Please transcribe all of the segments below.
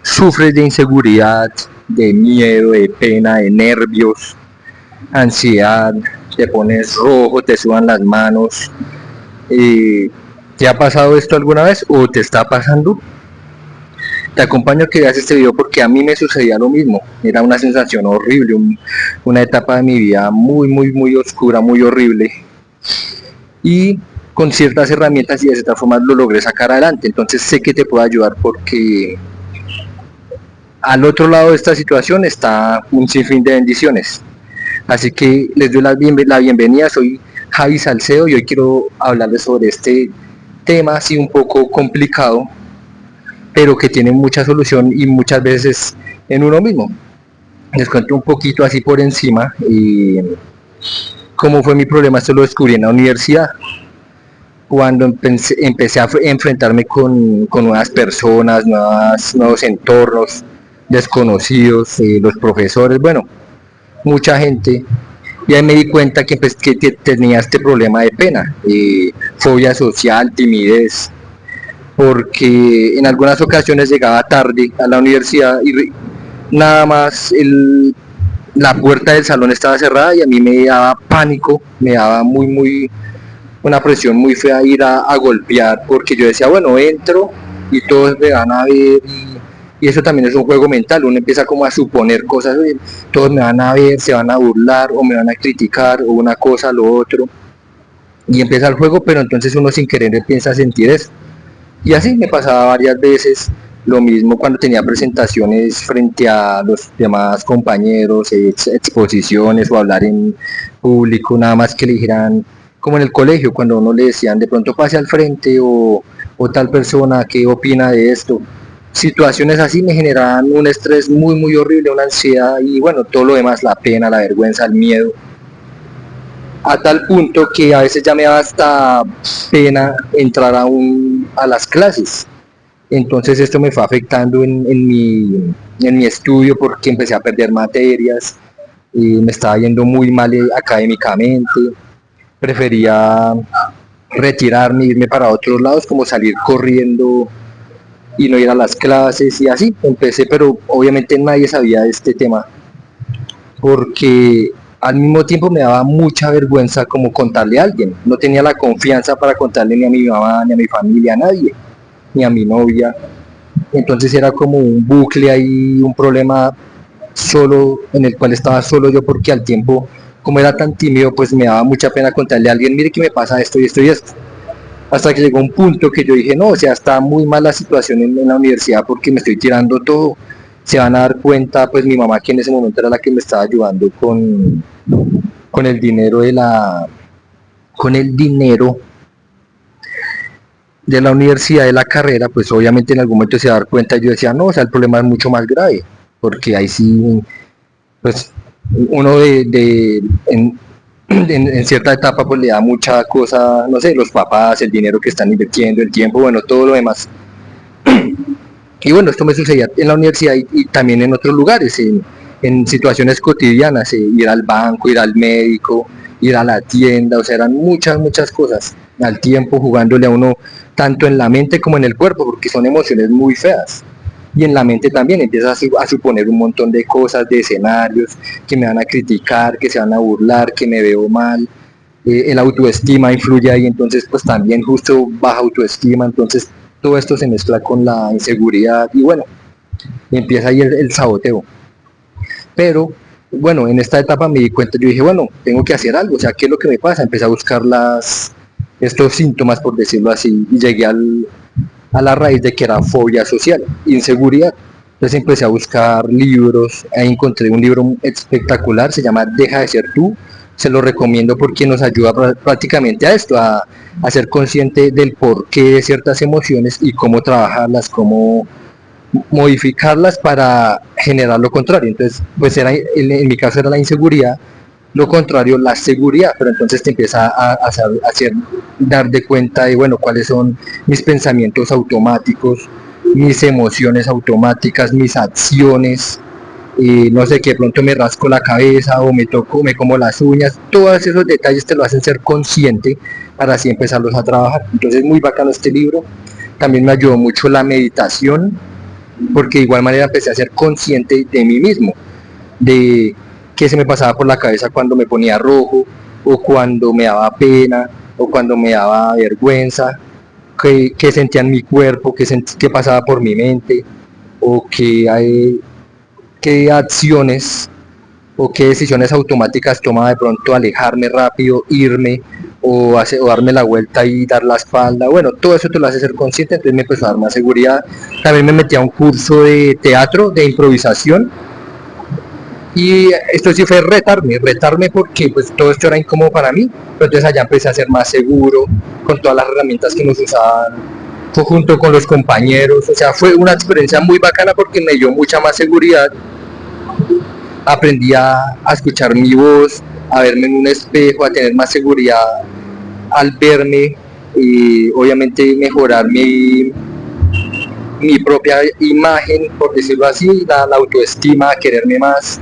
sufres de inseguridad, de miedo, de pena, de nervios, ansiedad, te pones rojo, te sudan las manos. ¿Te ha pasado esto alguna vez o te está pasando? Te acompaño a que veas este video porque a mí me sucedía lo mismo. Era una sensación horrible, una etapa de mi vida muy oscura, muy horrible. Y con ciertas herramientas y de cierta forma lo logré sacar adelante. Entonces sé que te puedo ayudar porque al otro lado de esta situación está un sinfín de bendiciones. Así que les doy la bienvenida, soy Javi Salcedo y hoy quiero hablarles sobre este tema así un poco complicado, pero que tiene mucha solución y muchas veces en uno mismo. Les cuento un poquito así por encima cómo fue mi problema. Esto lo descubrí en la universidad, cuando empecé a enfrentarme con nuevas personas, nuevos entornos, desconocidos, los profesores, bueno, mucha gente. Y ahí me di cuenta que tenía este problema de pena, fobia social, timidez, porque en algunas ocasiones llegaba tarde a la universidad y nada más la puerta del salón estaba cerrada y a mí me daba pánico, me daba una presión muy fea ir a golpear, porque yo decía, bueno, entro y todos me van a ver y eso también es un juego mental, uno empieza como a suponer cosas, todos me van a ver, se van a burlar o me van a criticar o una cosa, lo otro, y empieza el juego, pero entonces uno sin querer empieza a sentir eso. Y así me pasaba varias veces, lo mismo cuando tenía presentaciones frente a los demás compañeros, exposiciones o hablar en público, nada más que le dijeran, como en el colegio, cuando uno le decían de pronto pase al frente o tal persona, ¿qué opina de esto? Situaciones así me generaban un estrés muy horrible, una ansiedad y bueno, todo lo demás, la pena, la vergüenza, el miedo, a tal punto que a veces ya me daba hasta pena entrar a las clases. Entonces esto me fue afectando en mi estudio porque empecé a perder materias, me estaba yendo muy mal académicamente, prefería retirarme, irme para otros lados, como salir corriendo y no ir a las clases y así empecé, pero obviamente nadie sabía de este tema porque al mismo tiempo me daba mucha vergüenza como contarle a alguien, no tenía la confianza para contarle ni a mi mamá, ni a mi familia, a nadie, ni a mi novia, entonces era como un bucle ahí, un problema solo, en el cual estaba solo yo porque al tiempo, como era tan tímido, pues me daba mucha pena contarle a alguien, mire que me pasa esto y esto y esto. Hasta que llegó un punto que yo dije, no, o sea, está muy mal la situación en la universidad porque me estoy tirando todo. Se van a dar cuenta, pues mi mamá, que en ese momento era la que me estaba ayudando con el dinero con el dinero de la universidad, de la carrera, pues obviamente en algún momento se va a dar cuenta. Yo decía, no, o sea, el problema es mucho más grave, porque ahí sí, pues uno en cierta etapa pues le da mucha cosa, no sé, los papás, el dinero que están invirtiendo, el tiempo, bueno, todo lo demás. Y bueno, esto me sucedía en la universidad y también en otros lugares, en situaciones cotidianas, ir al banco, ir al médico, ir a la tienda, o sea, eran muchas cosas al tiempo jugándole a uno tanto en la mente como en el cuerpo, porque son emociones muy feas. Y en la mente también empiezas a suponer un montón de cosas, de escenarios, que me van a criticar, que se van a burlar, que me veo mal. El autoestima influye ahí, entonces pues también justo baja autoestima, entonces todo esto se mezcla con la inseguridad y bueno, empieza ahí el saboteo. Pero bueno, en esta etapa me di cuenta, yo dije, bueno, tengo que hacer algo, o sea, ¿qué es lo que me pasa? Empecé a buscar estos síntomas, por decirlo así, y llegué a la raíz de que era fobia social, inseguridad. Entonces empecé a buscar libros, ahí encontré un libro espectacular, se llama Deja de ser tú, se lo recomiendo porque nos ayuda prácticamente a esto, a ser consciente del porqué de ciertas emociones y cómo trabajarlas, cómo modificarlas para generar lo contrario. Entonces, pues en mi caso era la inseguridad, lo contrario, la seguridad, pero entonces te empieza hacer dar de cuenta de, bueno, cuáles son mis pensamientos automáticos, mis emociones automáticas, mis acciones, no sé, que de pronto me rasco la cabeza o me como las uñas, todos esos detalles te lo hacen ser consciente para así empezarlos a trabajar. Entonces, muy bacano este libro. También me ayudó mucho la meditación, porque de igual manera empecé a ser consciente de mí mismo, de qué se me pasaba por la cabeza cuando me ponía rojo, o cuando me daba pena, o cuando me daba vergüenza, qué sentía en mi cuerpo, qué pasaba por mi mente, o qué acciones o qué decisiones automáticas tomaba de pronto alejarme rápido, irme o darme la vuelta y dar la espalda. Bueno, todo eso te lo hace ser consciente, entonces me empezó a dar más seguridad. También me metí a un curso de teatro, de improvisación, y esto sí fue retarme porque pues todo esto era incómodo para mí, pero entonces allá empecé a ser más seguro con todas las herramientas que nos usaban junto con los compañeros, o sea, fue una experiencia muy bacana porque me dio mucha más seguridad, aprendí a escuchar mi voz, a verme en un espejo, a tener más seguridad al verme y obviamente mejorar mi propia imagen, por decirlo así, la autoestima, quererme más.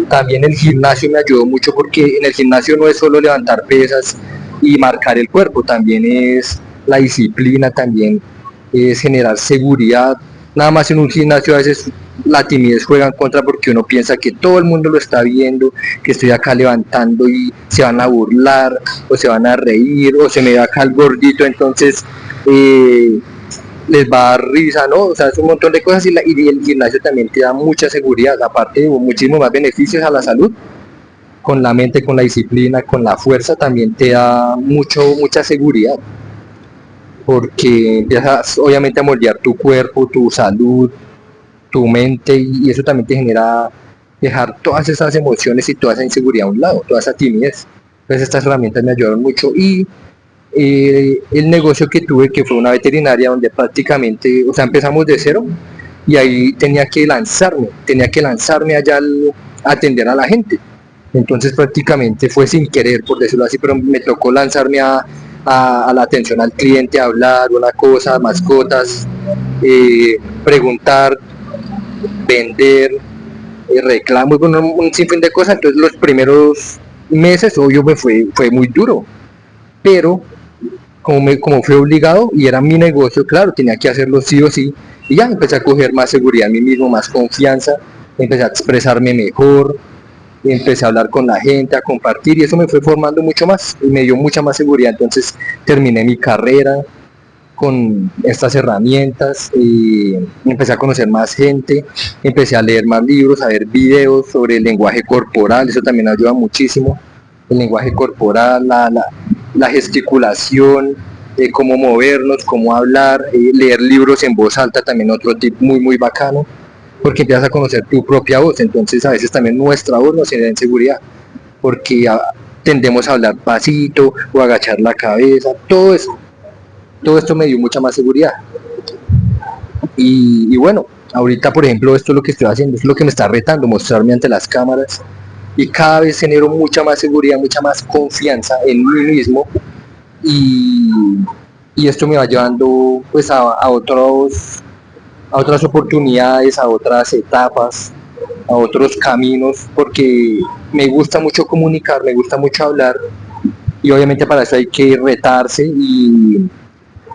También el gimnasio me ayudó mucho porque en el gimnasio no es solo levantar pesas y marcar el cuerpo, también es la disciplina, también es generar seguridad. Nada más en un gimnasio a veces la timidez juega en contra porque uno piensa que todo el mundo lo está viendo, que estoy acá levantando y se van a burlar o se van a reír o se me ve acá el gordito, entonces les va a dar risa, ¿no? O sea, es un montón de cosas y el gimnasio también te da mucha seguridad, aparte de muchísimos más beneficios a la salud, con la mente, con la disciplina, con la fuerza, también te da mucha seguridad, porque empiezas obviamente a moldear tu cuerpo, tu salud, tu mente, y eso también te genera dejar todas esas emociones y toda esa inseguridad a un lado, toda esa timidez. Entonces estas herramientas me ayudaron mucho y el negocio que tuve, que fue una veterinaria donde prácticamente, o sea, empezamos de cero y ahí tenía que lanzarme allá a atender a la gente. Entonces prácticamente fue sin querer, por decirlo así, pero me tocó lanzarme a la atención al cliente, a hablar una cosa, mascotas, preguntar, vender, reclamos, bueno, un sinfín de cosas. Entonces los primeros meses, obvio, fue muy duro, pero como fue obligado y era mi negocio, claro, tenía que hacerlo sí o sí, y ya empecé a coger más seguridad en mí mismo, más confianza, empecé a expresarme mejor, empecé a hablar con la gente, a compartir, y eso me fue formando mucho más, y me dio mucha más seguridad, entonces terminé mi carrera con estas herramientas, y empecé a conocer más gente, empecé a leer más libros, a ver videos sobre el lenguaje corporal, eso también ayuda muchísimo, el lenguaje corporal, la gesticulación, cómo movernos, cómo hablar, leer libros en voz alta, también otro tip muy bacano, porque empiezas a conocer tu propia voz, entonces a veces también nuestra voz nos genera inseguridad, porque tendemos a hablar pasito o a agachar la cabeza, todo esto me dio mucha más seguridad. Y bueno, ahorita por ejemplo esto es lo que estoy haciendo, es lo que me está retando, mostrarme ante las cámaras, y cada vez genero mucha más seguridad, mucha más confianza en mí mismo, y, y esto me va llevando pues a otras oportunidades, a otras etapas, a otros caminos, porque me gusta mucho comunicar, me gusta mucho hablar, y obviamente para eso hay que retarse y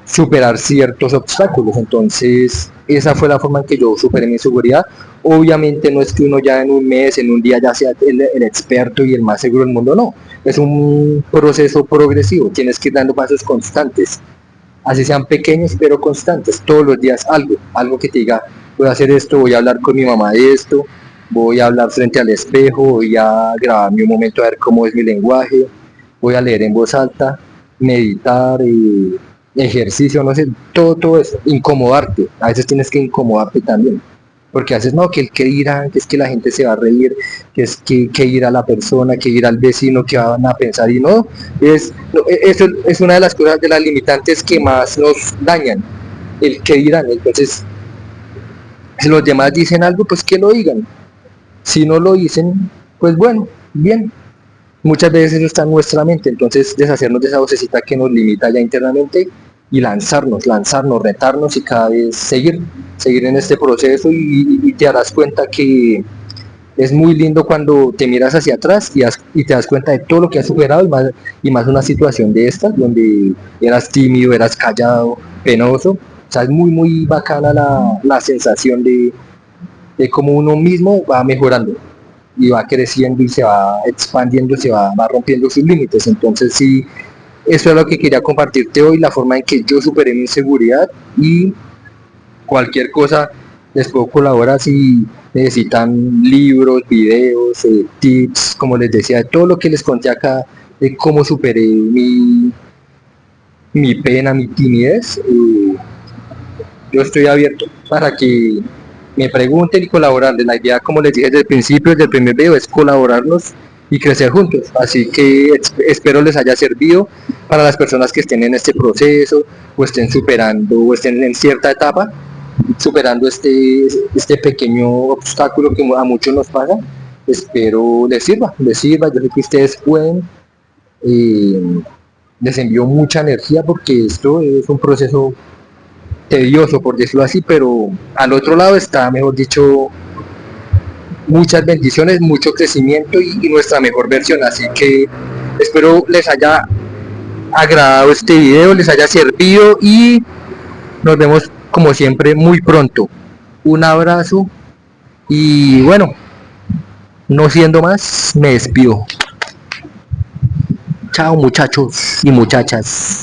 superar ciertos obstáculos. Entonces, esa fue la forma en que yo superé mi inseguridad. Obviamente no es que uno ya en un mes, en un día ya sea el experto y el más seguro del mundo, no. Es un proceso progresivo, tienes que ir dando pasos constantes, así sean pequeños pero constantes, todos los días algo que te diga, voy a hacer esto, voy a hablar con mi mamá de esto, voy a hablar frente al espejo, voy a grabarme un momento a ver cómo es mi lenguaje, voy a leer en voz alta, meditar, ejercicio, no sé, todo eso, incomodarte, a veces tienes que incomodarte también, porque haces no, que el que dirán, que es que la gente se va a reír, que es que irá la persona, que irá el vecino, que van a pensar, y no, eso es una de las cosas, de las limitantes que más nos dañan, el que dirán. Entonces, si los demás dicen algo, pues que lo digan, si no lo dicen, pues bueno, bien, muchas veces eso está en nuestra mente, entonces deshacernos de esa vocecita que nos limita ya internamente y lanzarnos, retarnos y cada vez seguir en este proceso, y te darás cuenta que es muy lindo cuando te miras hacia atrás y te das cuenta de todo lo que has superado, y más una situación de estas donde eras tímido, eras callado, penoso, O sea, es muy bacana la sensación de cómo uno mismo va mejorando y va creciendo y se va expandiendo, va rompiendo sus límites. Entonces sí, eso es lo que quería compartirte hoy, la forma en que yo superé mi inseguridad y cualquier cosa les puedo colaborar si necesitan libros, videos, tips, como les decía, todo lo que les conté acá de cómo superé mi pena, mi timidez. Yo estoy abierto para que me pregunten y colaborarles. La idea, como les dije desde el principio, desde el primer video, es colaborarnos y crecer juntos. Así que espero les haya servido para las personas que estén en este proceso o estén superando o estén en cierta etapa, superando este pequeño obstáculo que a muchos nos pasa. Espero les sirva. Yo sé que ustedes pueden. eh, Les envío mucha energía porque esto es un proceso tedioso, por decirlo así, pero al otro lado está, mejor dicho, muchas bendiciones, mucho crecimiento y nuestra mejor versión. Así que espero les haya agradado este video, les haya servido y nos vemos como siempre muy pronto. Un abrazo y bueno, no siendo más, me despido. Chao muchachos y muchachas.